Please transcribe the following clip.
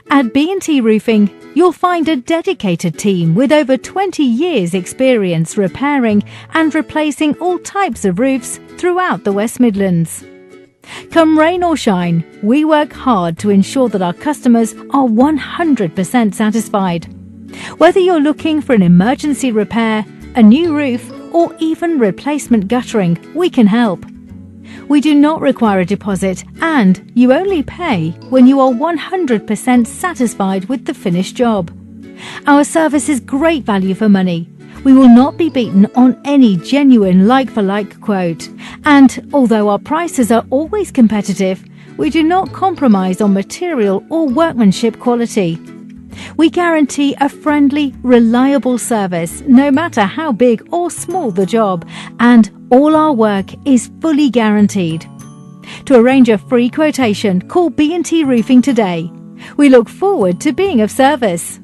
At B&T Roofing, you'll find a dedicated team with over 20 years' experience repairing and replacing all types of roofs throughout the West Midlands. Come rain or shine, we work hard to ensure that our customers are 100% satisfied. Whether you're looking for an emergency repair, a new roof, or even replacement guttering, we can help. We do not require a deposit, and you only pay when you are 100% satisfied with the finished job. Our service is great value for money. We will not be beaten on any genuine like-for-like quote. And although our prices are always competitive, we do not compromise on material or workmanship quality. We guarantee a friendly, reliable service, no matter how big or small the job, and all our work is fully guaranteed. To arrange a free quotation, call B&T Roofing today. We look forward to being of service.